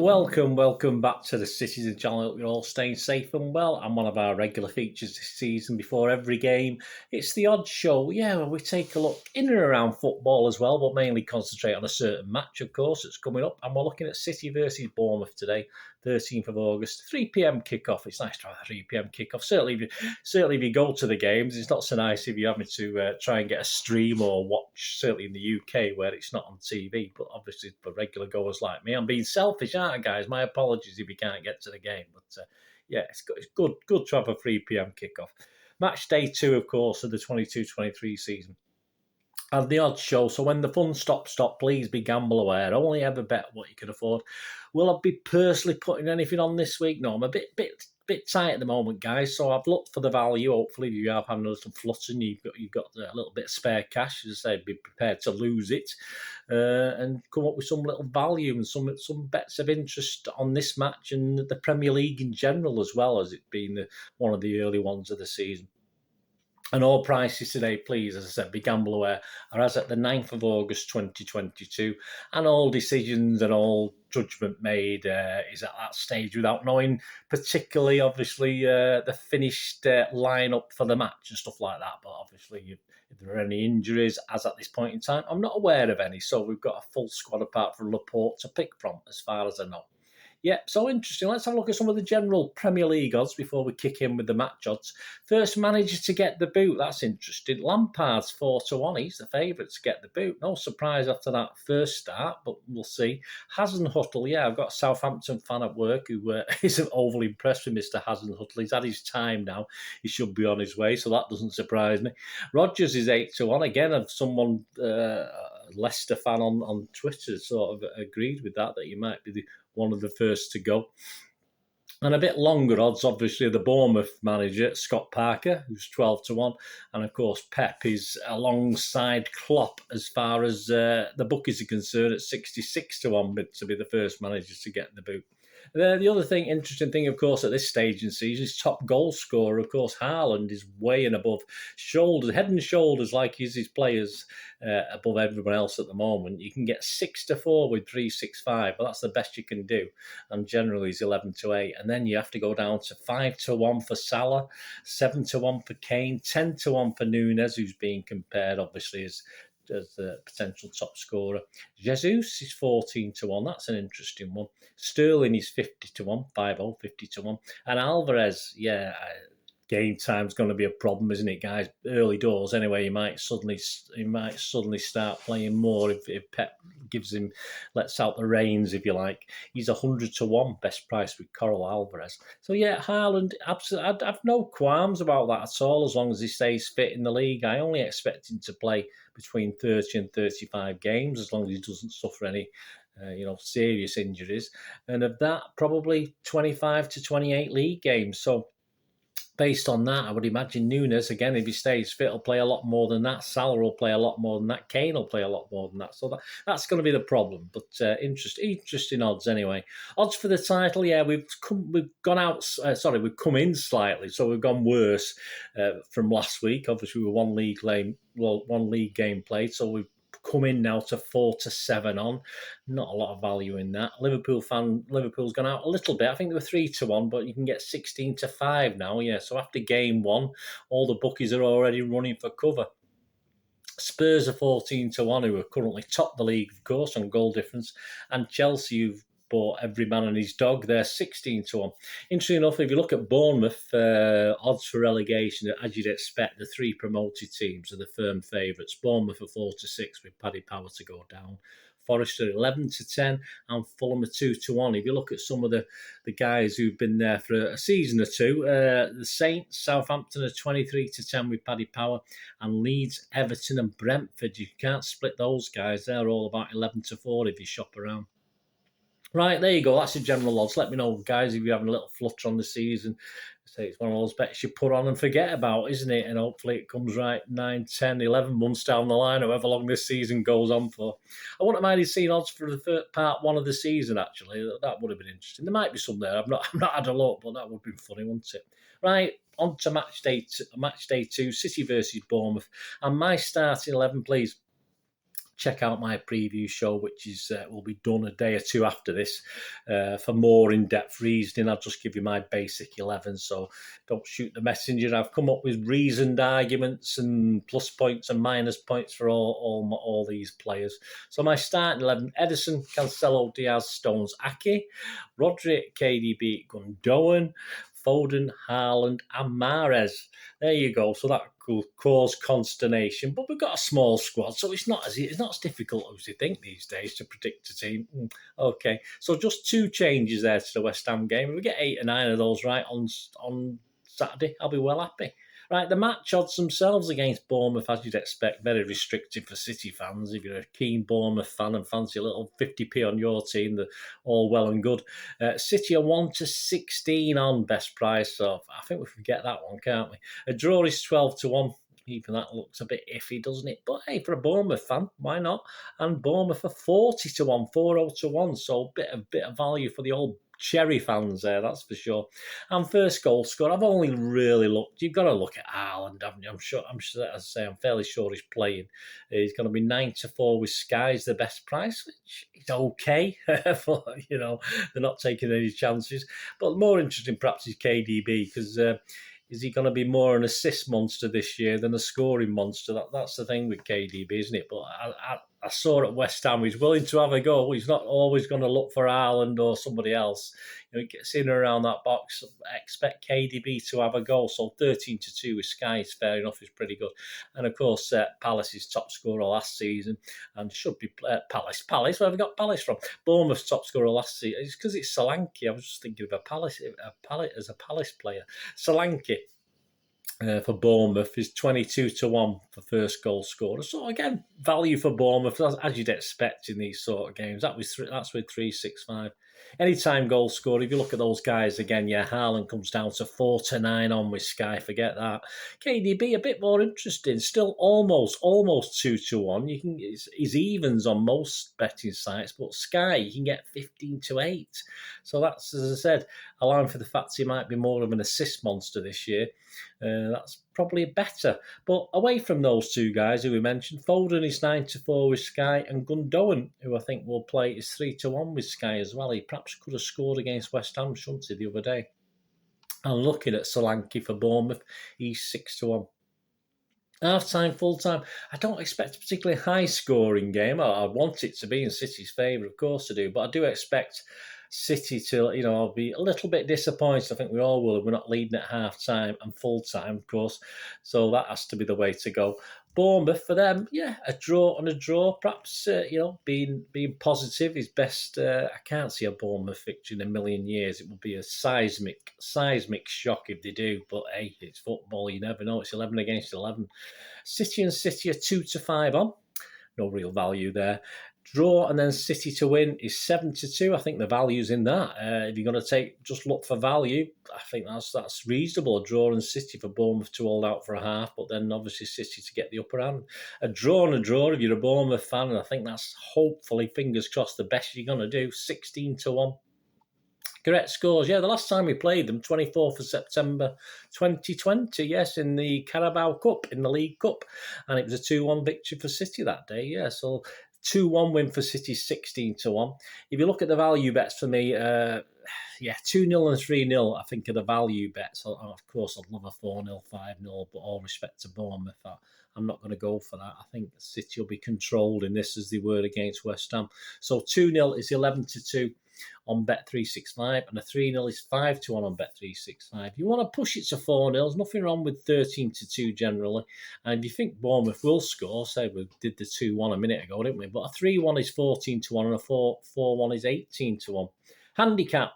welcome back to the Citizen channel. I hope you're all staying safe and well. And one of our regular features this season before every game, it's the Odds Show. Yeah, where we take a look in and around football as well, but mainly concentrate on a certain match, of course, that's coming up. And we're looking at City versus Bournemouth today, 13th of August, 3 p.m. kickoff. It's nice to have a 3 p.m. kickoff. Certainly if you go to the games, it's not so nice if you're having to try and get a stream or watch, certainly in the UK where it's not on TV. But obviously for regular goers like me, I'm being selfish, aren't I, guys? My apologies if you can't get to the game. But yeah, it's good to have a 3 p.m. kickoff. Match day 2, of course, of the 22-23 season. And the Odds Show. So when the fun stops, please be gamble aware. Only ever bet what you can afford. Will I be personally putting anything on this week? No, I'm a bit tight at the moment, guys. So I've looked for the value. Hopefully, you have having a little flutter and you've got a little bit of spare cash. As I say, be prepared to lose it and come up with some little value and some bets of interest on this match and the Premier League in general, as well as it being one of the early ones of the season. And all prices today, please, as I said, be gamble aware, are as at the 9th of August 2022. And all decisions and all judgment made is at that stage without knowing particularly, obviously, the finished lineup for the match and stuff like that. But obviously, if there are any injuries, as at this point in time, I'm not aware of any. So we've got a full squad apart from Laporte to pick from, as far as I know. Yeah, so interesting. Let's have a look at some of the general Premier League odds before we kick in with the match odds. First manager to get the boot, that's interesting. Lampard's 4-1. He's the favourite to get the boot. No surprise after that first start, but we'll see. Hasenhüttl, yeah, I've got a Southampton fan at work who isn't overly impressed with Mr. Hasenhüttl. He's had his time now. He should be on his way, so that doesn't surprise me. Rodgers is 8-1. Again, of someone... Leicester fan on Twitter sort of agreed with that he might be one of the first to go. And a bit longer odds, obviously, the Bournemouth manager, Scott Parker, who's 12-1. And, of course, Pep is alongside Klopp as far as the bookies are concerned at 66-1 to be the first manager to get the boot. The other interesting thing, of course, at this stage in the season is top goal scorer. Of course, Haaland is way and above head and shoulders like he's his players above everyone else at the moment. You can get 6-4 with 365, but that's the best you can do. And generally, he's 11-8. And then you have to go down to 5-1 for Salah, 7-1 for Kane, 10-1 for Nunez, who's being compared, obviously, as the potential top scorer. Jesus is 14-1. That's an interesting one. Sterling is 50-1, 50-1. And Alvarez, yeah, game time's going to be a problem, isn't it, guys? Early doors, anyway. He might suddenly start playing more if Pep lets out the reins, if you like. He's 100-1, best price with Coral Alvarez. So yeah, Haaland, absolutely, I've no qualms about that at all. As long as he stays fit in the league, I only expect him to play between 30 and 35 games, as long as he doesn't suffer any serious injuries. And of that, probably 25 to 28 league games. So based on that, I would imagine Nunez, again, if he stays fit, will play a lot more than that. Salah will play a lot more than that. Kane will play a lot more than that. So that's going to be the problem. But interesting odds anyway. Odds for the title, yeah, we've come in slightly. So we've gone worse from last week. Obviously, we were one league game played. So we've come in now to 4-7 on. Not a lot of value in that. Liverpool's gone out a little bit. I think they were 3-1, but you can get 16-5 now. Yeah, so after game 1, all the bookies are already running for cover. Spurs are 14-1, who are currently top the league, of course, on goal difference. And Chelsea, who've bought every man and his dog, they're 16-1. Interesting enough, if you look at Bournemouth, odds for relegation, as you'd expect, the 3 promoted teams are the firm favourites. Bournemouth are 4-6 with Paddy Power to go down. Forest are 11-10 and Fulham are 2-1. If you look at some of the guys who've been there for a season or two, the Saints, Southampton are 23-10 with Paddy Power, and Leeds, Everton and Brentford, you can't split those guys. They're all about 11-4 if you shop around. Right, there you go. That's the general odds. Let me know, guys, if you're having a little flutter on the season. Say it's one of those bets you put on and forget about, isn't it? And hopefully it comes right 9, 10, 11 months down the line, however long this season goes on for. I wouldn't mind seeing odds for the third part 1 of the season, actually. That would have been interesting. There might be some there. I've not had a look, but that would have been funny, wouldn't it? Right, on to match day 2, City versus Bournemouth. And my starting 11, please. check out my preview show, which is will be done a day or two after this for more in-depth reasoning. I'll just give you my basic 11, so don't shoot the messenger. I've come up with reasoned arguments and plus points and minus points for all these players. So my starting 11: Edison, Cancelo, Diaz, Stones, Ake, Rodri, KDB, Gundogan, Foden, Haaland, and Mahrez. There you go. So that could cause consternation, but we've got a small squad, so it's not as difficult as you think these days to predict a team. Okay, so just 2 changes there to the West Ham game. If we get 8 or 9 of those right on Saturday, I'll be well happy. Right, the match odds themselves against Bournemouth, as you'd expect, very restrictive for City fans. If you're a keen Bournemouth fan and fancy a little 50p on your team, they're all well and good. City are 1-16 on best price, so I think we can get that one, can't we? A draw is 12-1. Even that looks a bit iffy, doesn't it? But hey, for a Bournemouth fan, why not? And Bournemouth are 40-1, 40-1, so a bit of value for the old Cherry fans there, that's for sure. And first goal scorer, I've only really looked. You've got to look at Haaland, haven't you? I'm sure. As I say, I'm fairly sure he's playing. He's going to be 9-4 with Sky's the best price, which is okay. But they're not taking any chances. But more interesting, perhaps, is KDB because. Is he going to be more an assist monster this year than a scoring monster? That's the thing with KDB, isn't it? But I saw at West Ham, he's willing to have a go. He's not always going to look for Haaland or somebody else. He gets in and around that box. I expect KDB to have a goal. So 13-2 with Sky is fair enough. Is pretty good. And of course, Palace's top scorer last season and should be Palace. Where have we got Palace from? Bournemouth's top scorer last season. It's because it's Solanke. I was just thinking of a Palace as a Palace player. Solanke. For Bournemouth is 22-1 for first goal scorer. So again, value for Bournemouth as you'd expect in these sort of games. That's with 365. Anytime goal scorer. If you look at those guys again, Haaland comes down to 4-9 on with Sky. Forget that. KDB a bit more interesting. Still almost 2-1. You can his evens on most betting sites, but Sky you can get 15-8. So that's, as I said, allowing for the fact he might be more of an assist monster this year. That's probably better. But away from those 2 guys who we mentioned, Foden is 9-4 with Sky, and Gundogan, who I think will play, is 3-1 with Sky as well. He perhaps could have scored against West Ham, shouldn't he, the other day? And looking at Solanke for Bournemouth, he's 6-1. Half-time, full-time. I don't expect a particularly high-scoring game. I want it to be in City's favour, of course I do, but I do expect City to, I'll be a little bit disappointed. I think we all will if we're not leading at half-time and full-time, of course. So that has to be the way to go. Bournemouth, for them, a draw and a draw. Perhaps, being positive is best. I can't see a Bournemouth victory in a million years. It would be a seismic shock if they do. But, hey, it's football. You never know. It's 11 against 11. City are 2-5 on. No real value there. Draw and then City to win is 7-2. I think the value's in that. If you're going to just look for value, I think that's reasonable. A draw and City for Bournemouth to hold out for a half, but then obviously City to get the upper hand. A draw and a draw if you're a Bournemouth fan, and I think that's hopefully, fingers crossed, the best you're going to do. 16-1. Correct scores. The last time we played them, 24th of September 2020, yes, in the Carabao Cup, in the League Cup. And it was a 2-1 victory for City that day, so 2-1 win for City, 16-1. If you look at the value bets for me, 2-0 and 3-0, I think, are the value bets. Of course, I'd love a 4-0, 5-0, but all respect to Bournemouth, I'm not going to go for that. I think City will be controlled in this as they were against West Ham. So 2-0 is 11-2 on Bet365, and a 3-0 is 5-1 on Bet365. You want to push it to 4-0. There's nothing wrong with 13-2 generally. And if you think Bournemouth will score, say we did the 2-1 a minute ago, didn't we? But a 3-1 is 14-1 and a 4-1 is 18-1. Handicap,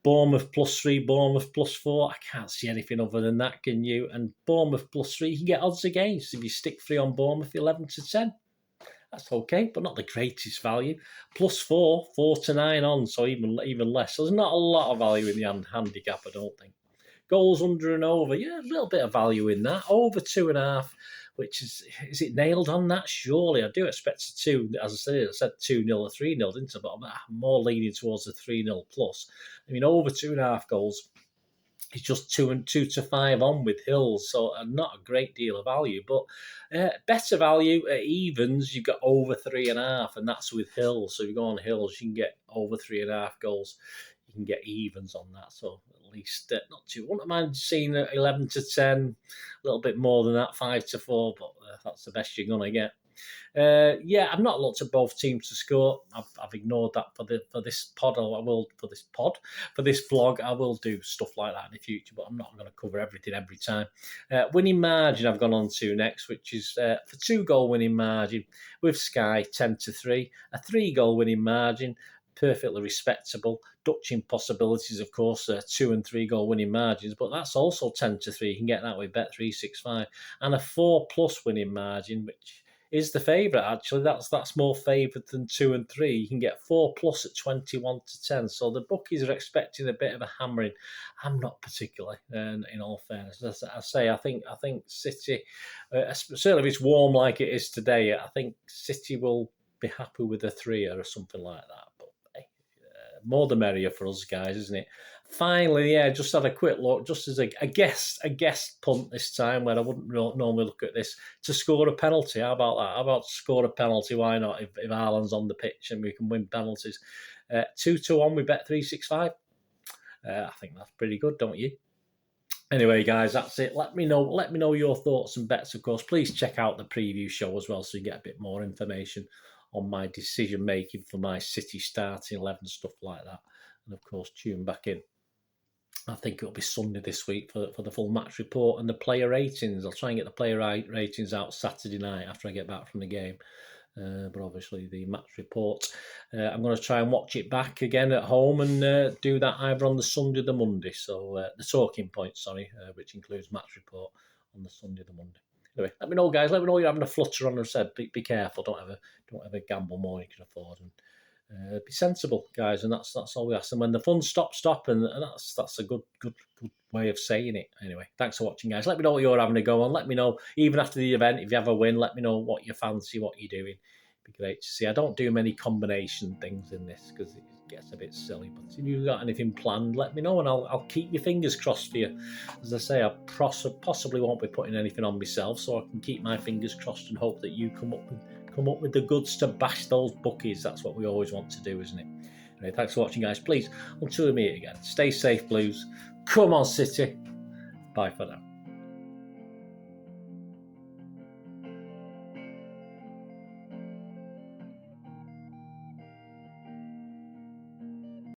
Bournemouth +3, Bournemouth +4. I can't see anything other than that, can you? And Bournemouth +3, you can get odds against. If you stick 3 on Bournemouth, 11-10. That's okay, but not the greatest value. +4, 4-9 on, so even less. So there's not a lot of value in the handicap, I don't think. Goals under and over, a little bit of value in that. Over 2.5, which is it nailed on that? Surely. I do expect a 2, as I said 2-0 or 3-0, didn't I? But I'm more leaning towards the 3-0 plus. Over 2.5 goals. It's just 2 to 5 on with Hills, so not a great deal of value, but better value at evens. You've got over 3.5, and that's with Hills. So if you go on Hills, you can get over 3.5 goals. You can get evens on that, so at least not too. Wouldn't mind seeing 11 to 10, a little bit more than that, 5 to 4, but that's the best you're gonna get. Yeah, I've not looked at both teams to score. I've ignored that for this pod. I will for this vlog. I will do stuff like that in the future, but I'm not going to cover everything every time. Winning margin I've gone on to next, which is for 2-goal winning margin with Sky 10 to 3, a 3-goal winning margin. Perfectly respectable. Dutch possibilities, of course, 2 and 3-goal winning margins, but that's also 10 to 3. You can get that with Bet365, and a 4+ winning margin, which is the favourite, actually. That's more favoured than 2 and 3. You can get 4+ at 21 to 10. So the bookies are expecting a bit of a hammering. I'm not particularly, in all fairness. As I say, I think City, certainly if it's warm like it is today, I think City will be happy with a 3 or something like that. But more the merrier for us guys, isn't it? Finally, yeah, just had a quick look, just as a guest punt this time, where I wouldn't normally look at this, to score a penalty. How about that? How about score a penalty? Why not? If Haaland's on the pitch and we can win penalties. 2 to 1 with Bet365. I think that's pretty good, don't you? Anyway, guys, that's it. Let me know your thoughts and bets, of course. Please check out the preview show as well, so you get a bit more information on my decision making for my City starting 11, stuff like that. And of course, tune back in. I think it'll be Sunday this week for the full match report and the player ratings. I'll try and get the player ratings out Saturday night after I get back from the game. But obviously the match report, I'm going to try and watch it back again at home and do that either on the Sunday or the Monday. So the talking point, which includes match report on the Sunday or the Monday. Anyway, let me know, guys. Let me know you're having a flutter on. I said, be careful. Don't ever gamble more than you can afford. And be sensible, guys. And that's all we ask. And when the fun stop, and that's a good way of saying it. Anyway, thanks for watching, guys. Let me know what you're having to go on. Let me know, even after the event, if you have a win, let me know what you fancy, what you're doing. It'd be great to see. I don't do many combination things in this because it gets a bit silly. But if you've got anything planned, let me know, and I'll keep your fingers crossed for you. As I say, I possibly won't be putting anything on myself, so I can keep my fingers crossed and hope that you come up with the goods to bash those bookies. That's what we always want to do, isn't it? Anyway, thanks for watching, guys. Please, until we meet again, stay safe, Blues. Come on, City. Bye for now.